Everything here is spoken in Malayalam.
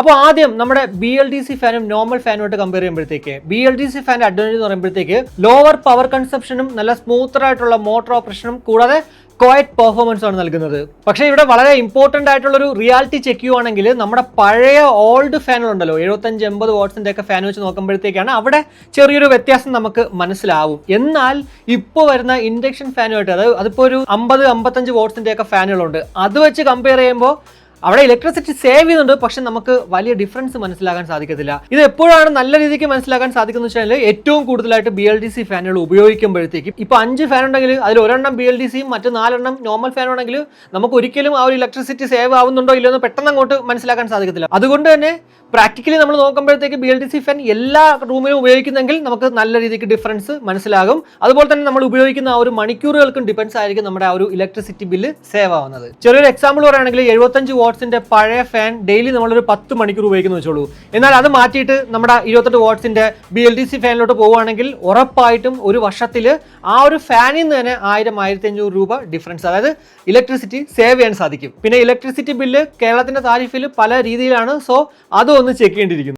അപ്പോൾ ആദ്യം നമ്മുടെ BLDC ഫാനും നോർമൽ ഫാനുമായിട്ട് കമ്പയർ ചെയ്യുമ്പോഴത്തേക്ക് BLDC ഫാൻ്റെ അഡ്വാൻറ്റേജ് എന്ന് പറയുമ്പോഴത്തേക്ക് ലോവർ പവർ കൺസപ്ഷനും നല്ല സ്മൂത്തറായിട്ടുള്ള മോട്ടോർ ഓപ്പറേഷനും കൂടാതെ ക്വയറ്റ് പെർഫോമൻസ് ആണ് നൽകുന്നത്. പക്ഷേ ഇവിടെ വളരെ ഇമ്പോർട്ടൻ്റ് ആയിട്ടുള്ളൊരു റിയാലിറ്റി ചെക്ക് ചെയ്യുവാണെങ്കിൽ നമ്മുടെ പഴയ ഓൾഡ് ഫാനുകളുണ്ടല്ലോ 75-80 വാട്ട്സിൻ്റെ ഒക്കെ ഫാൻ വെച്ച് നോക്കുമ്പോഴത്തേക്കാണ് അവിടെ ചെറിയൊരു വ്യത്യാസം നമുക്ക് മനസ്സിലാവും. എന്നാൽ ഇപ്പോൾ വരുന്ന ഇൻഡക്ഷൻ ഫാനുമായിട്ട് അതിപ്പോൾ ഒരു 50-55 വാട്ട്സിൻ്റെ ഒക്കെ ഫാനുകളുണ്ട്, അത് വെച്ച് കമ്പയർ ചെയ്യുമ്പോൾ അവിടെ ഇലക്ട്രിസിറ്റി സേവ് ചെയ്യുന്നുണ്ട്, പക്ഷെ നമുക്ക് വലിയ ഡിഫറൻസ് മനസ്സിലാക്കാൻ സാധിക്കത്തില്ല. ഇത് എപ്പോഴാണ് നല്ല രീതിക്ക് മനസ്സിലാക്കാൻ സാധിക്കുന്നത് വെച്ചാൽ ഏറ്റവും കൂടുതലായിട്ട് BLDC ഫാനുകൾ ഉപയോഗിക്കുമ്പോഴത്തേക്കും ഇപ്പോൾ 5 ഫാൻ ഉണ്ടെങ്കിൽ അതിൽ ഒരെണ്ണം BLDCയും മറ്റ് 4 നോർമൽ ഫാൻ ഉണ്ടെങ്കിൽ നമുക്ക് ഒരിക്കലും ആ ഒരു ഇലക്ട്രിസിറ്റി സേവ് ആവുന്നുണ്ടോ ഇല്ലയോ എന്ന് പെട്ടെന്ന് അങ്ങോട്ട് മനസ്സിലാക്കാൻ സാധിക്കത്തില്ല. അതുകൊണ്ട് തന്നെ പ്രാക്ടിക്കലി നമ്മൾ നോക്കുമ്പോഴത്തേക്ക് BLDC ഫാൻ എല്ലാ റൂമിലും ഉപയോഗിക്കുന്നെങ്കിൽ നമുക്ക് നല്ല രീതിക്ക് ഡിഫറൻസ് മനസ്സിലാകും. അതുപോലെ തന്നെ നമ്മൾ ഉപയോഗിക്കുന്ന ആ ഒരു മണിക്കൂറുകൾക്കും ഡിപ്പെൻസ് ആയിരിക്കും നമ്മുടെ ആ ഒരു ഇലക്ട്രിസിറ്റി ബില്ല് സേവ് ആവുന്നത്. ചെറിയൊരു എക്സാമ്പിൾ പറയുകയാണെങ്കിൽ 75 വാട്ട്സിന്റെ പഴയ ഫാൻ ഡെയിലി നമ്മളൊരു 10 മണിക്കൂർ ഉപയോഗിക്കുന്നു വെച്ചോളൂ. എന്നാൽ അത് മാറ്റിയിട്ട് നമ്മുടെ 28 വാട്ട്സിന്റെ BLDC ഫാനിലോട്ട് പോവുകയാണെങ്കിൽ ഉറപ്പായിട്ടും ഒരു വർഷത്തിൽ ആ ഒരു ഫാനിൽ നിന്ന് തന്നെ 1000-1500 രൂപ ഡിഫറൻസ്, അതായത് ഇലക്ട്രിസിറ്റി സേവ് ചെയ്യാൻ സാധിക്കും. പിന്നെ ഇലക്ട്രിസിറ്റി ബില്ല് കേരളത്തിന്റെ താരിഫിൽ പല രീതിയിലാണ്, സോ അതൊന്ന് ചെക്ക് ചെയ്യേണ്ടിയിരിക്കുന്നു.